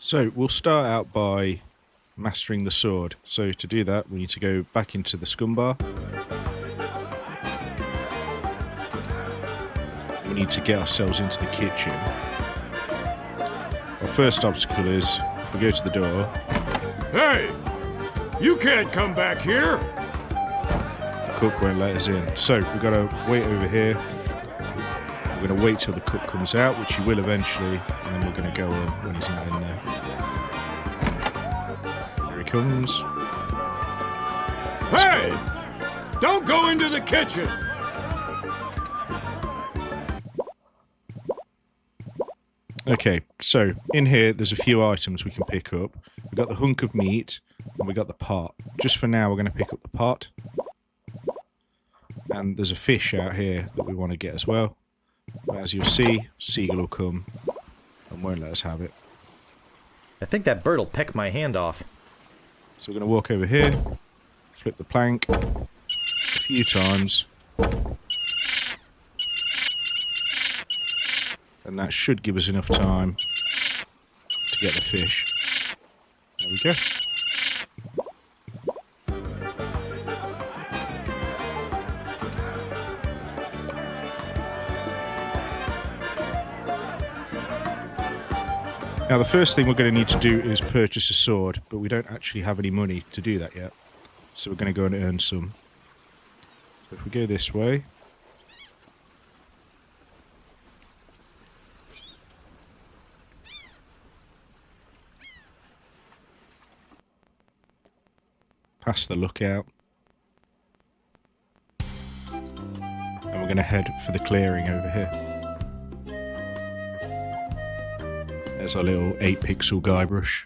So we'll start out by mastering the sword. So to do that, we need to go back into the scum bar. We need to get ourselves into the kitchen. Our first obstacle is, if we go to the door... Hey! You can't come back here! The cook won't let us in. So we've got to wait over here. We're going to wait till the cook comes out, which he will eventually, and then we're going to go in when he's not in there. Here he comes. Hey! Don't go into the kitchen! Okay, so in here there's a few items we can pick up. We've got the hunk of meat, and we've got the pot. Just for now, we're going to pick up the pot. And there's a fish out here that we want to get as well. But as you'll see, Seagull will come and won't let us have it. I think that bird will peck my hand off. So we're going to walk over here, flip the plank a few times. And that should give us enough time to get the fish. There we go. Now the first thing we're going to need to do is purchase a sword, but we don't actually have any money to do that yet. So we're going to go and earn some. So if we go this way... past the lookout. And we're going to head for the clearing over here. There's our little 8-pixel Guybrush.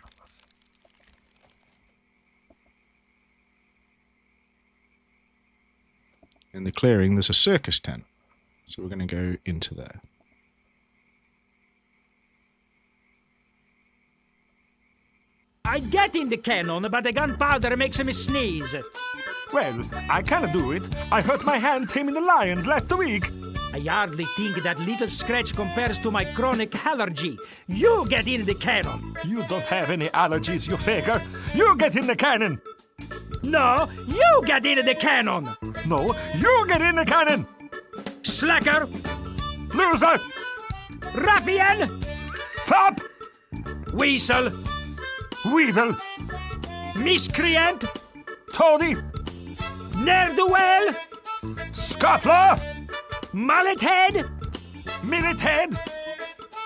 In the clearing there's a circus tent. So we're going to go into there. I get in the cannon, but the gunpowder makes me sneeze. Well, I can do it. I hurt my hand taming the lions last week. I hardly think that little scratch compares to my chronic allergy. You get in the cannon. You don't have any allergies, you faker. You get in the cannon. No, you get in the cannon. No, you get in the cannon. Slacker. Loser. Ruffian. Flop. Weasel. Weevil. Miscreant. Toady. Ne'er-do-well. Scuffler. Mullet head. Minute head.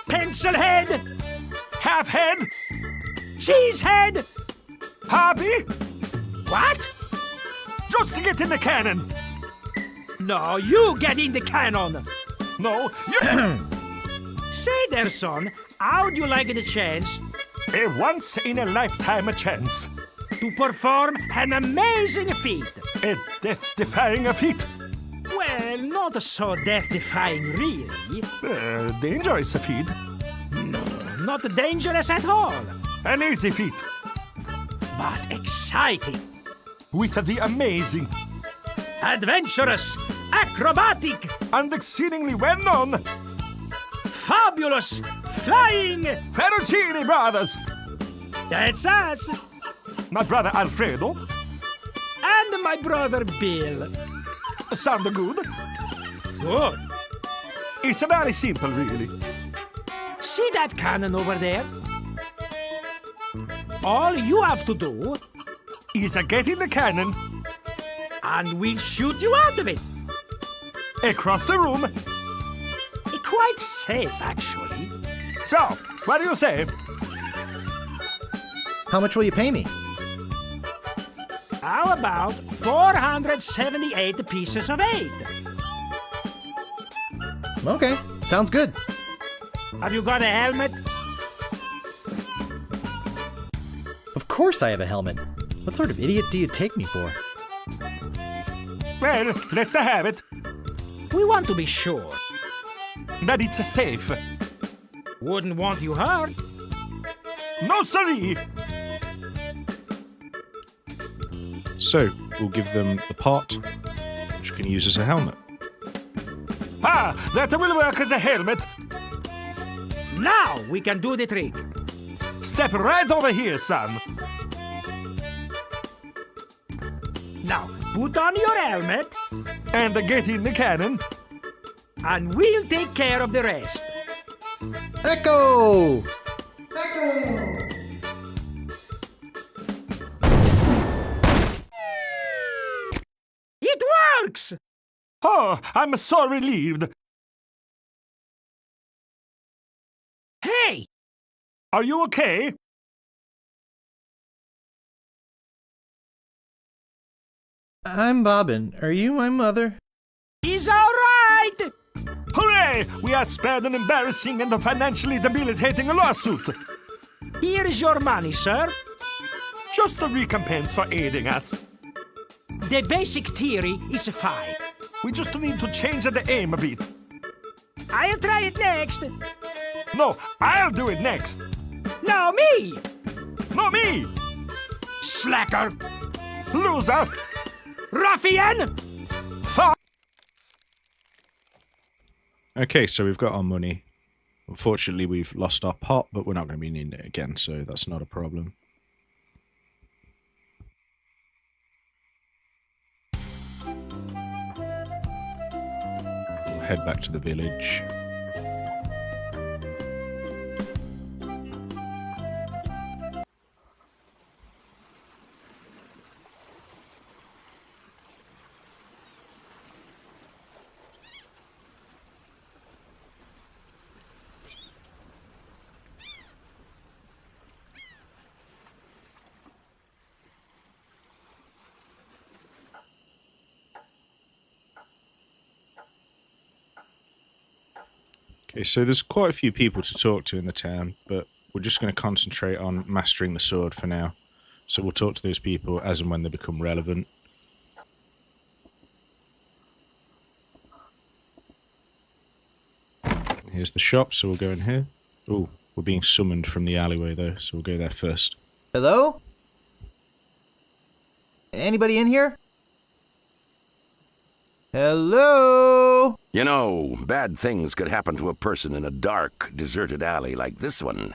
Pencil head. Half head. Cheese head. Happy. What? Just to get in the cannon. No, you get in the cannon. No, you... Say there, son, how'd you like the chance A once-in-a-lifetime chance. to perform an amazing feat? A death-defying feat. Well, not so death-defying, really. Dangerous feat. No, not dangerous at all, An easy feat. but exciting, With the amazing adventurous, acrobatic, and exceedingly well-known fabulous, flying. Ferrucini brothers. That's us. My brother Alfredo. And my brother Bill. Sound good? Good. It's very simple, really. See that cannon over there? All you have to do, Is get in the cannon, and we'll shoot you out of it. across the room. Quite safe, actually. So, what do you say? How much will you pay me? How about 478 pieces of 8? Okay, sounds good. Have you got a helmet? Of course I have a helmet. What sort of idiot do you take me for? Well, let's have it. We want to be sure. That it's safe. Wouldn't want you hurt. No, siree. So we'll give them the pot, which you can use as a helmet. Ah, that will work as a helmet. Now we can do the trick. Step right over here, son. Now, put on your helmet, And get in the cannon. and we'll take care of the rest. Echo! It works! Oh, I'm so relieved. Hey! Are you okay? I'm Bobbin. Are you my mother? He's alright! Hooray! We are spared an embarrassing and financially debilitating lawsuit. Here is your money, sir. Just a recompense for aiding us. The basic theory is fine. We just need to change the aim a bit. I'll try it next. No, I'll do it next. No, me! No, me! Slacker! Loser! Ruffian! Fuck! Okay, so we've got our money. Unfortunately, we've lost our pot, but we're not going to be needing it again, so that's not a problem. We'll head back to the village. Okay, so there's quite a few people to talk to in the town, but we're just going to concentrate on mastering the sword for now. So we'll talk to those people as and when they become relevant. Here's the shop, so we'll go in here. Oh, we're being summoned from the alleyway though, so we'll go there first. Hello? Anybody in here? Hello? You know, bad things could happen to a person in a dark, deserted alley like this one.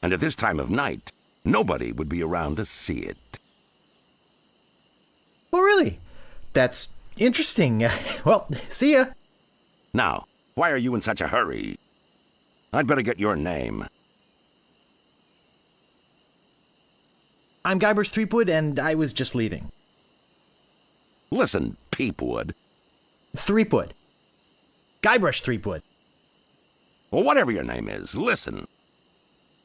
And at this time of night, nobody would be around to see it. Oh, really? That's interesting. Well, see ya. Now, why are you in such a hurry? I'd better get your name. I'm Guybrush Threepwood, and I was just leaving. Listen, Peepwood. Threepwood. Guybrush Threepwood. Well, whatever your name is, listen.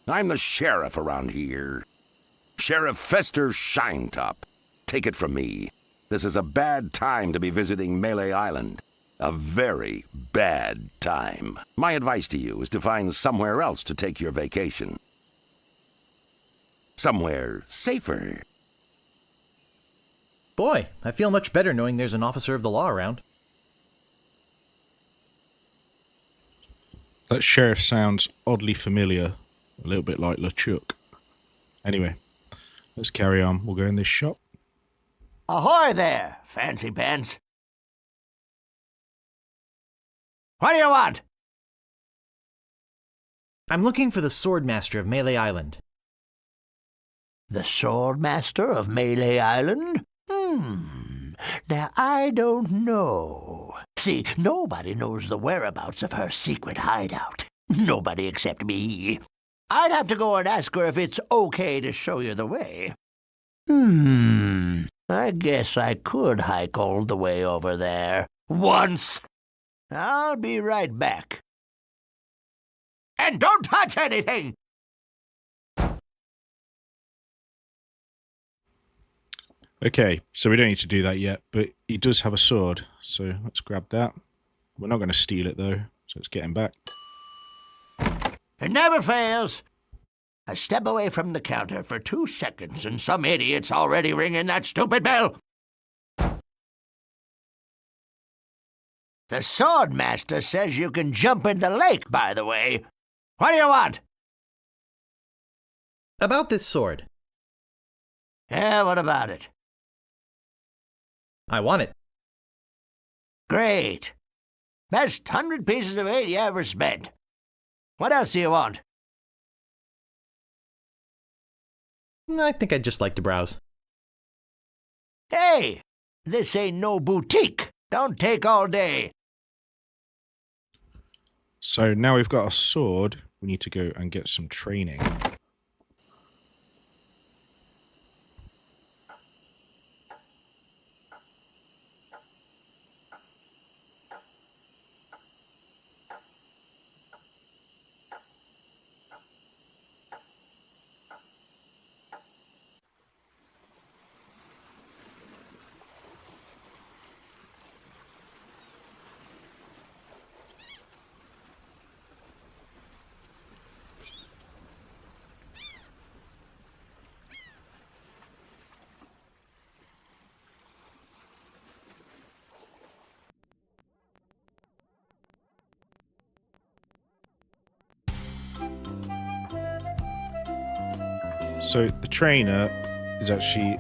I'm the sheriff around here. Sheriff Fester Shinetop. Take it from me. This is a bad time to be visiting Melee Island. A very bad time. My advice to you is to find somewhere else to take your vacation. Somewhere safer. Boy, I feel much better knowing there's an officer of the law around. That sheriff sounds oddly familiar, a little bit like LeChuck. Anyway, let's carry on. We'll go in this shop. Ahoy there, fancy pants. What do you want? I'm looking for the Swordmaster of Melee Island. The Swordmaster of Melee Island? Now, I don't know. See, nobody knows the whereabouts of her secret hideout. Nobody except me. I'd have to go and ask her if it's okay to show you the way. I guess I could hike all the way over there. Once. I'll be right back. And don't touch anything! Okay, so we don't need to do that yet, but he does have a sword, so let's grab that. We're not going to steal it though, so let's get him back. It never fails. I step away from the counter for 2 seconds and some idiot's already ringing that stupid bell. The Swordmaster says you can jump in the lake, by the way. What do you want? About this sword. Yeah, what about it? I want it. Great. Best 100 pieces of 8 you ever spent. What else do you want? I think I'd just like to browse. Hey, this ain't no boutique. Don't take all day. So now we've got a sword, we need to go and get some training. So the trainer is actually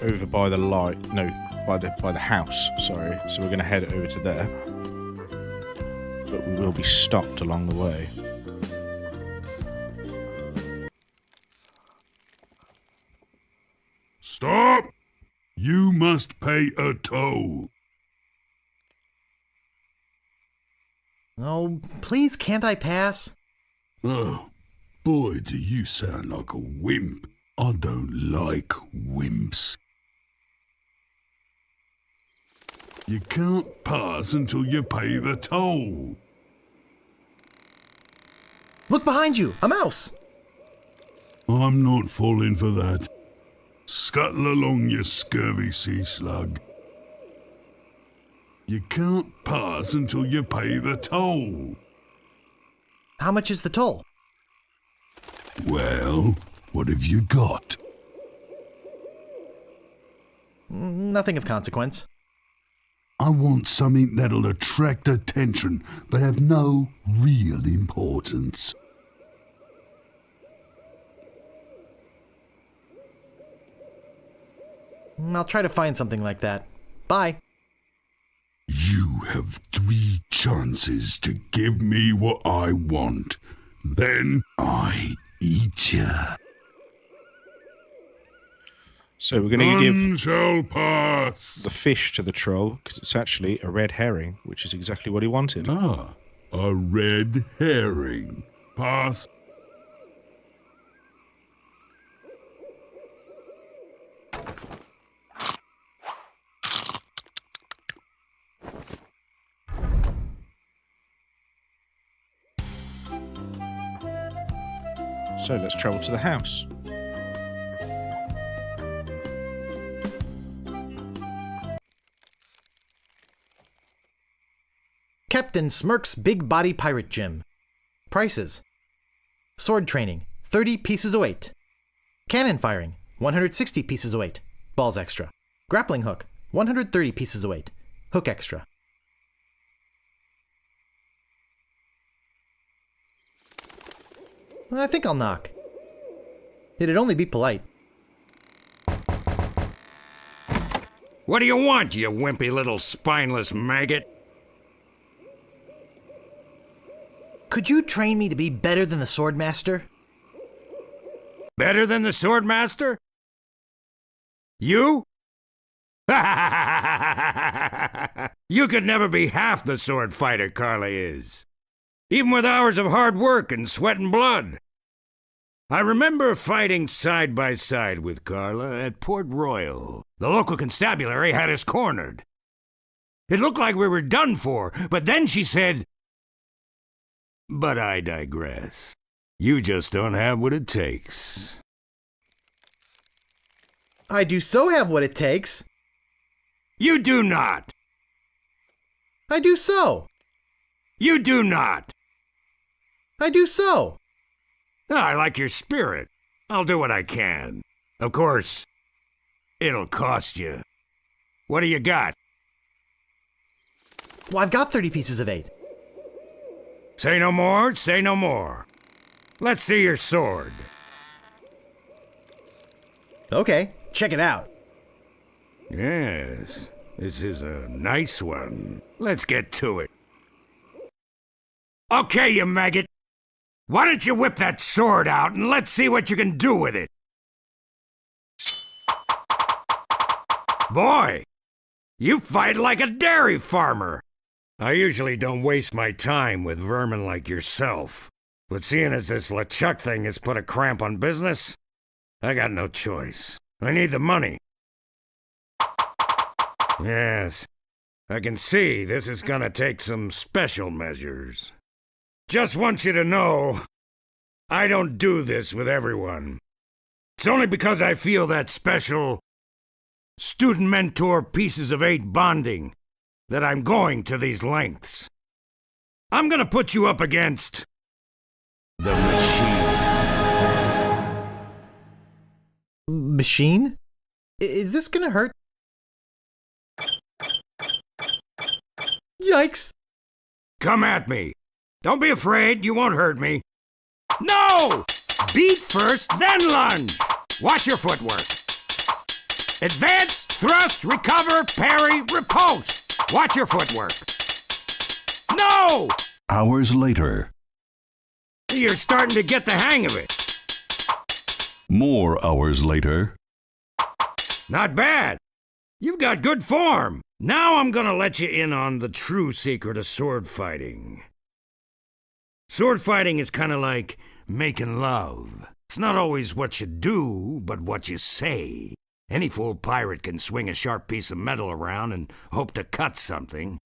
over by the light, no, by the house, sorry. So we're going to head over to there. But we will be stopped along the way. Stop! You must pay a toll. Oh, please, can't I pass? Oh, boy, do you sound like a wimp. I don't like wimps. You can't pass until you pay the toll. Look behind you, a mouse! I'm not falling for that. Scuttle along, you scurvy sea slug. You can't pass until you pay the toll. How much is the toll? Well, what have you got? Nothing of consequence. I want something that'll attract attention, but have no real importance. I'll try to find something like that. Bye. You have 3 chances to give me what I want. Then I eat ya. So we're going to give None shall pass. the fish to the troll, because it's actually a red herring, which is exactly what he wanted. Ah, a red herring. Pass. So let's travel to the house. Captain Smirk's Big Body Pirate Gym. Prices. Sword training, 30 pieces of weight. Cannon firing, 160 pieces of weight. Balls extra. Grappling hook, 130 pieces of weight. Hook extra. I think I'll knock. It'd only be polite. What do you want, you wimpy little spineless maggot? Could you train me to be better than the Swordmaster? Better than the Swordmaster? You? You could never be half the sword fighter Carla is. Even with hours of hard work and sweat and blood. I remember fighting side by side with Carla at Port Royal. The local constabulary had us cornered. It looked like we were done for, but then she said, "But I digress. You just don't have what it takes." I do so have what it takes. You do not. I do so. You do not. I do so. I like your spirit. I'll do what I can. Of course, it'll cost you. What do you got? Well, I've got 30 pieces of 8. Say no more, say no more. Let's see your sword. Okay, check it out. Yes, this is a nice one. Let's get to it. Okay, you maggot. Why don't you whip that sword out and let's see what you can do with it? Boy, you fight like a dairy farmer. I usually don't waste my time with vermin like yourself. But seeing as this LeChuck thing has put a cramp on business, I got no choice. I need the money. Yes, I can see this is gonna take some special measures. Just want you to know, I don't do this with everyone. It's only because I feel that special student-mentor pieces of 8 bonding that I'm going to these lengths. I'm gonna put you up against the machine. Machine? Is this gonna hurt? Yikes! Come at me. Don't be afraid, you won't hurt me. No! Beat first, then lunge. Watch your footwork. Advance, thrust, recover, parry, riposte. Watch your footwork. No! Hours later. You're starting to get the hang of it. More hours later. Not bad. You've got good form. Now I'm gonna let you in on the true secret of sword fighting. Sword fighting is kinda like making love. It's not always what you do, but what you say. Any fool pirate can swing a sharp piece of metal around and hope to cut something.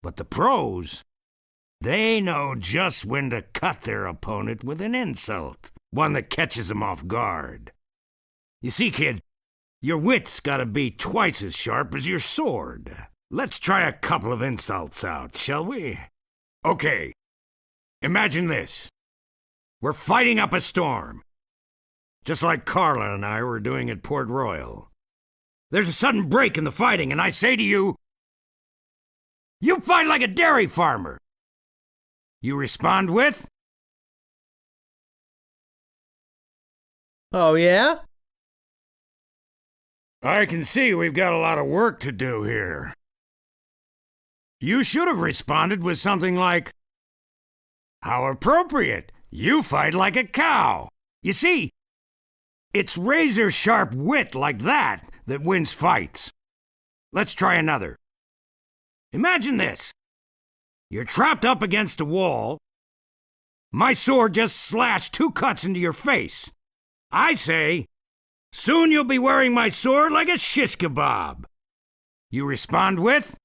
But the pros, they know just when to cut their opponent with an insult, one that catches them off guard. You see, kid, your wit's gotta be twice as sharp as your sword. Let's try a couple of insults out, shall we? Okay, imagine this. We're fighting up a storm, just like Carla and I were doing at Port Royal. There's a sudden break in the fighting, and I say to you, you fight like a dairy farmer. You respond with, Oh, yeah? I can see we've got a lot of work to do here. You should have responded with something like, how appropriate. You fight like a cow. You see, it's razor-sharp wit like that that wins fights. Let's try another. Imagine this. You're trapped up against a wall. My sword just slashed 2 cuts into your face. I say, soon you'll be wearing my sword like a shish kebab. You respond with,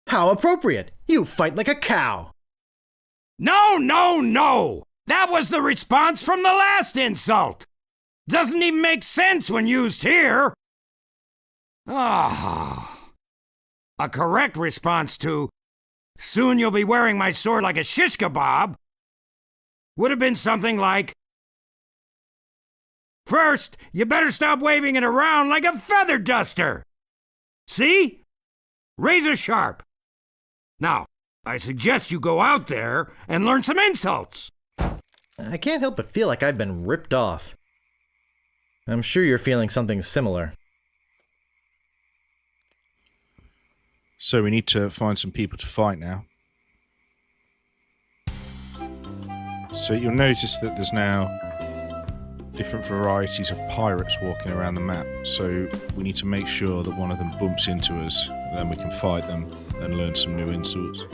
How appropriate! You fight like a cow! no, no, no! That was the response from the last insult! Doesn't even make sense when used here! Ah. A correct response to, soon you'll be wearing my sword like a shish kebab, would have been something like, first, you better stop waving it around like a feather duster! See? Razor sharp. Now, I suggest you go out there and learn some insults. I can't help but feel like I've been ripped off. I'm sure you're feeling something similar. So we need to find some people to fight now. So you'll notice that there's now different varieties of pirates walking around the map. So we need to make sure that one of them bumps into us, then we can fight them and learn some new insults.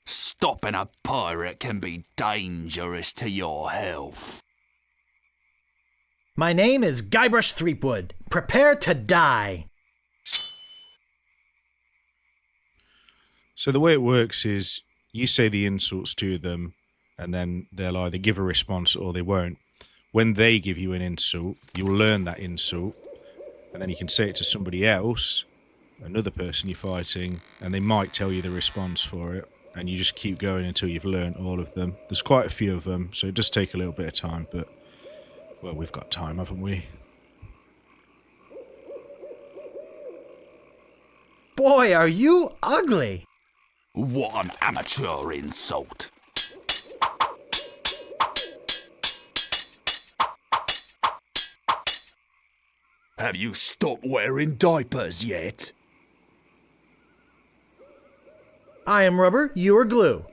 Stopping a pirate can be dangerous to your health. My name is Guybrush Threepwood. Prepare to die! So the way it works is you say the insults to them and then they'll either give a response or they won't. When they give you an insult, you'll learn that insult and then you can say it to somebody else, another person you're fighting, and they might tell you the response for it. And you just keep going until you've learned all of them. There's quite a few of them, so it does take a little bit of time, but, well, we've got time, haven't we? Boy, are you ugly! What an amateur insult. Have you stopped wearing diapers yet? I am rubber, you are glue.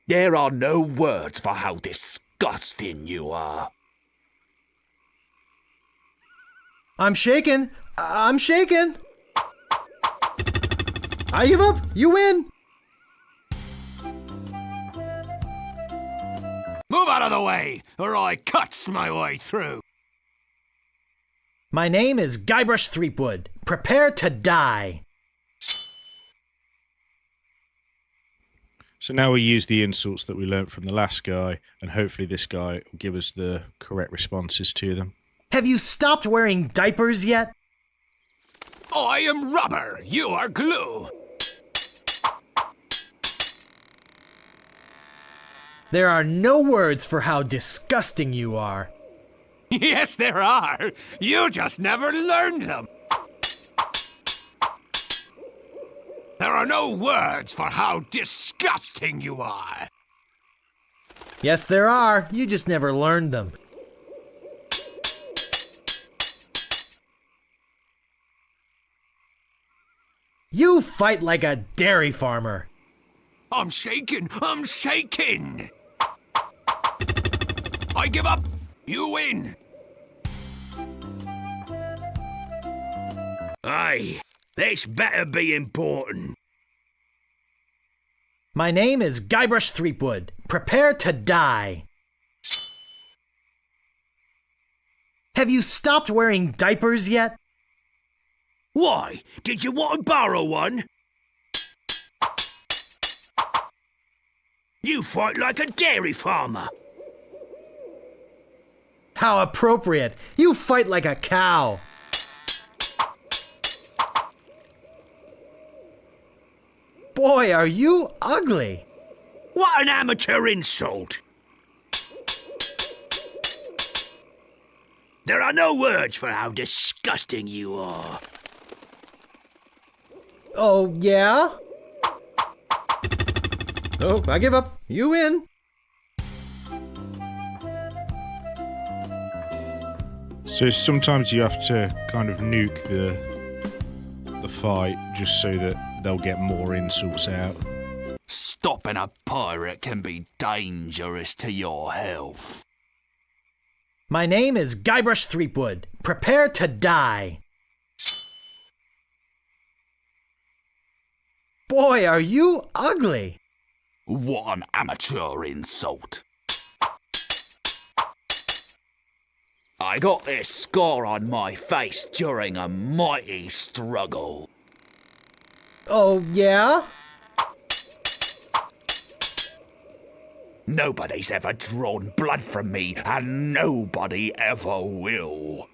There are no words for how disgusting you are. I'm shaking. I'm shaking. I give up. You win. Move out of the way, or I cuts my way through. My name is Guybrush Threepwood. Prepare to die. So now we use the insults that we learnt from the last guy, and hopefully this guy will give us the correct responses to them. Have you stopped wearing diapers yet? I am rubber, you are glue. There are no words for how disgusting you are. Yes, there are. You just never learned them. There are no words for how disgusting you are. Yes, there are. You just never learned them. You fight like a dairy farmer. I'm shaking. I'm shaking. I give up. You win. Aye, this better be important. My name is Guybrush Threepwood. Prepare to die. Have you stopped wearing diapers yet? Why? Did you want to borrow one? You fight like a dairy farmer. How appropriate. You fight like a cow. Boy, are you ugly. What an amateur insult. There are no words for how disgusting you are. Oh, yeah? Oh, I give up. You win. So sometimes you have to kind of nuke the fight just so that they'll get more insults out. Stopping a pirate can be dangerous to your health. My name is Guybrush Threepwood. Prepare to die. Boy, are you ugly. What an amateur insult. I got this scar on my face during a mighty struggle. Oh, yeah? Nobody's ever drawn blood from me, and nobody ever will.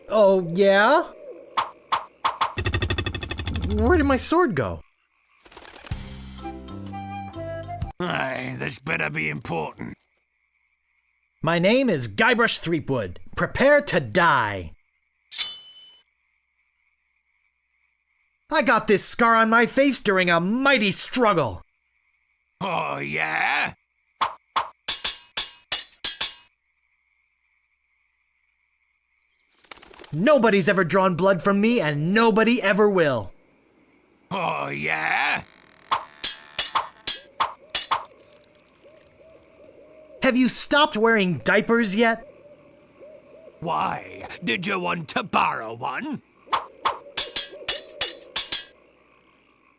Oh, yeah? Where did my sword go? Aye, this better be important. My name is Guybrush Threepwood. Prepare to die. I got this scar on my face during a mighty struggle. Oh, yeah? Nobody's ever drawn blood from me, and nobody ever will. Oh, yeah? Have you stopped wearing diapers yet? Why? Did you want to borrow one?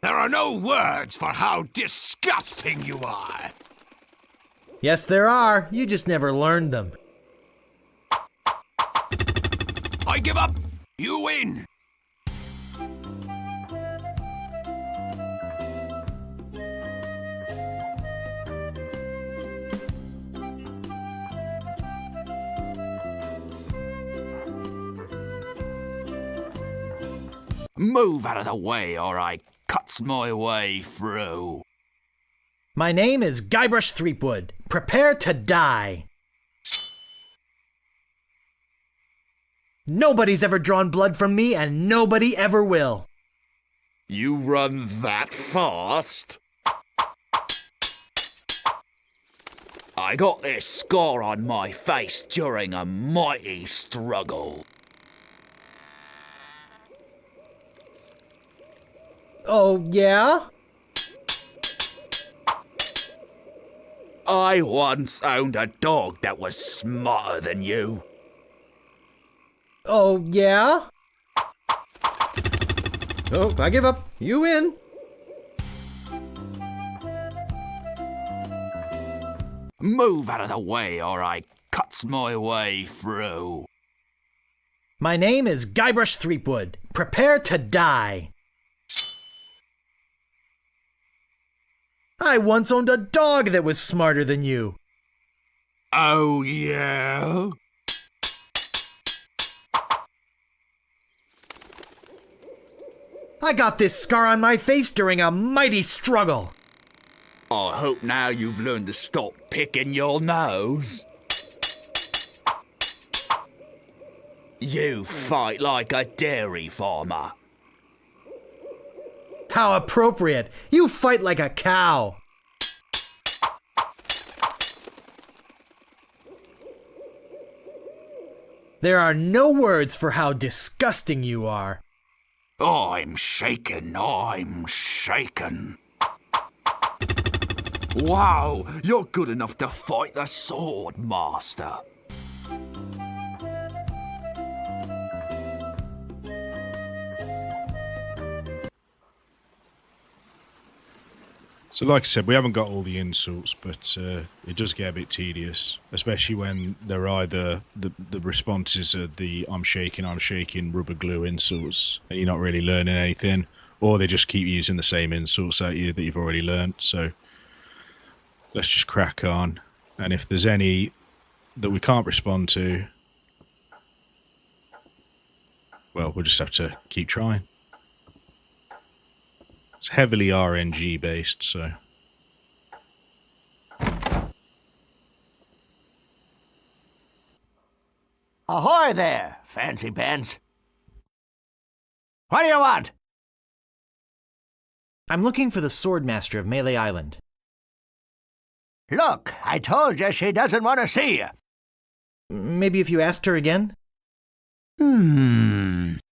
There are no words for how disgusting you are. Yes, there are. You just never learned them. I give up. You win. Move out of the way or I cuts my way through. My name is Guybrush Threepwood. Prepare to die. Nobody's ever drawn blood from me, and nobody ever will. You run that fast? I got this scar on my face during a mighty struggle. Oh, yeah? I once owned a dog that was smarter than you. Oh, yeah? Oh, I give up. You win. Move out of the way or I cuts my way through. My name is Guybrush Threepwood. Prepare to die. I once owned a dog that was smarter than you. Oh, yeah? I got this scar on my face during a mighty struggle. I hope now you've learned to stop picking your nose. You fight like a dairy farmer. How appropriate. You fight like a cow. There are no words for how disgusting you are. I'm shaken, I'm shaken. Wow, you're good enough to fight the sword master. So, like I said, we haven't got all the insults, but it does get a bit tedious, especially when they're either the responses are the I'm shaking, rubber glue insults, and you're not really learning anything, or they just keep using the same insults at you that you've already learned. So, let's just crack on. And if there's any that we can't respond to, well, we'll just have to keep trying. It's heavily RNG based, so. Ahoy there, fancy pants. What do you want? I'm looking for the Swordmaster of Melee Island. Look, I told you she doesn't want to see you. Maybe if you asked her again?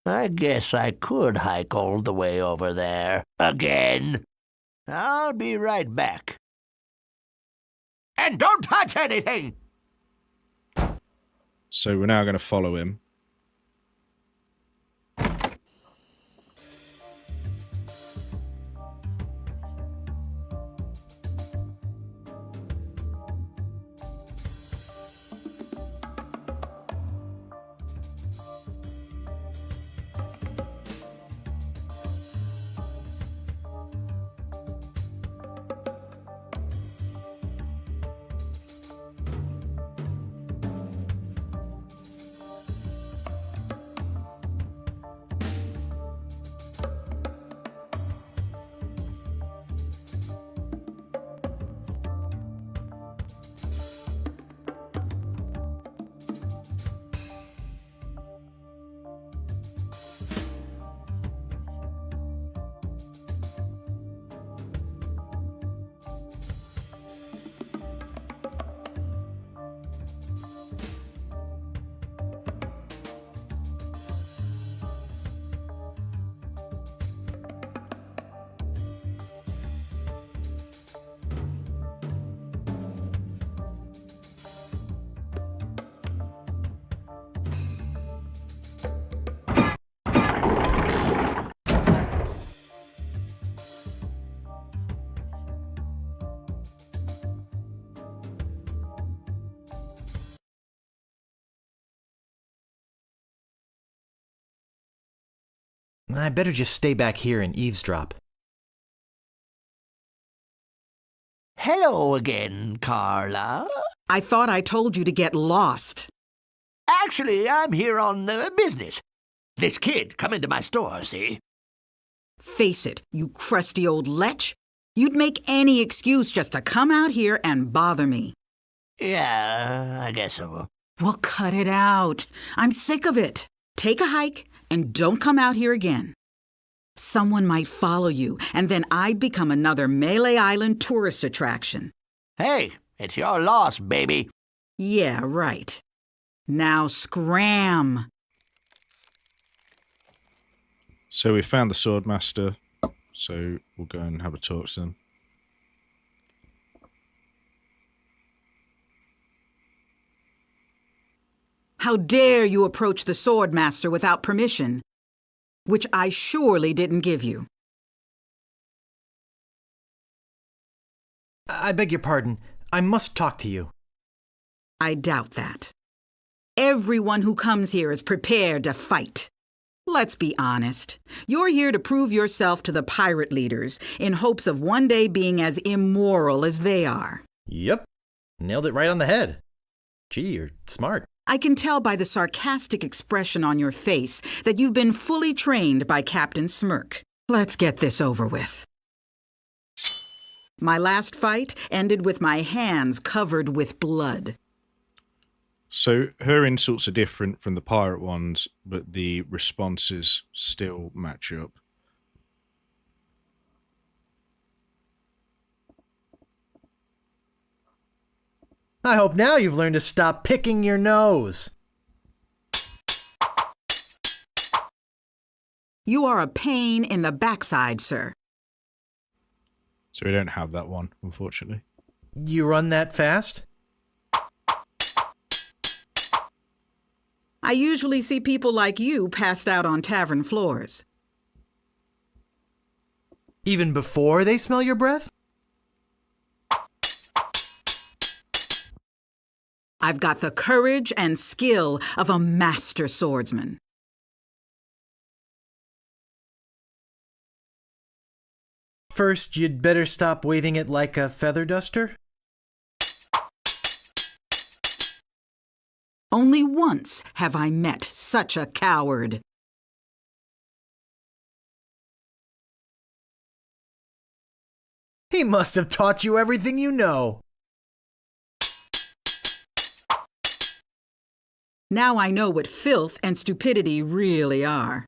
I guess I could hike all the way over there. Again. I'll be right back. And don't touch anything! So we're now going to follow him. I better just stay back here and eavesdrop. Hello again, Carla. I thought I told you to get lost. Actually, I'm here on business. This kid come into my store, see? Face it, you crusty old lech. You'd make any excuse just to come out here and bother me. Yeah, I guess so. Well, cut it out. I'm sick of it. Take a hike and don't come out here again. Someone might follow you, and then I'd become another Melee Island tourist attraction. Hey, It's your loss, baby. Yeah, right. Now scram. So we found the Swordmaster, so we'll go and have a talk to them. How dare you approach the Swordmaster without permission, which I surely didn't give you. I beg your pardon. I must talk to you. I doubt that. Everyone who comes here is prepared to fight. Let's be honest. You're here to prove yourself to the pirate leaders in hopes of one day being as immoral as they are. Yep. Nailed it right on the head. Gee, you're smart. I can tell by the sarcastic expression on your face that you've been fully trained by Captain Smirk. Let's get this over with. My last fight ended with my hands covered with blood. So her insults are different from the pirate ones, but the responses still match up. I hope now you've learned to stop picking your nose. You are a pain in the backside, sir. So we don't have that one, unfortunately. You run that fast? I usually see people like you passed out on tavern floors. Even before they smell your breath? I've got the courage and skill of a master swordsman. First, you'd better stop waving it like a feather duster. Only once have I met such a coward. He must have taught you everything you know. Now I know what filth and stupidity really are.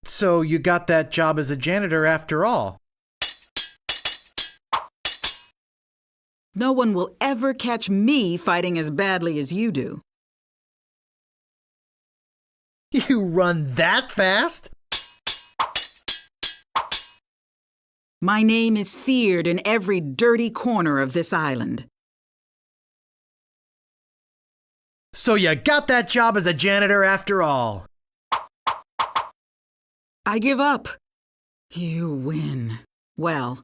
So you got that job as a janitor after all. No one will ever catch me fighting as badly as you do. You run that fast? My name is feared in every dirty corner of this island. So you got that job as a janitor after all. I give up. You win. Well,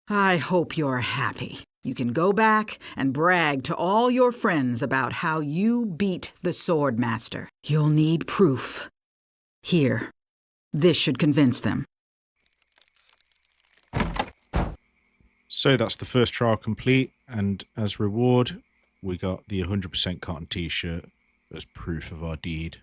I hope you're happy. You can go back and brag to all your friends about how you beat the Swordmaster. You'll need proof. Here, this should convince them. So that's the first trial complete, and as reward, we got the 100% cotton t-shirt as proof of our deed.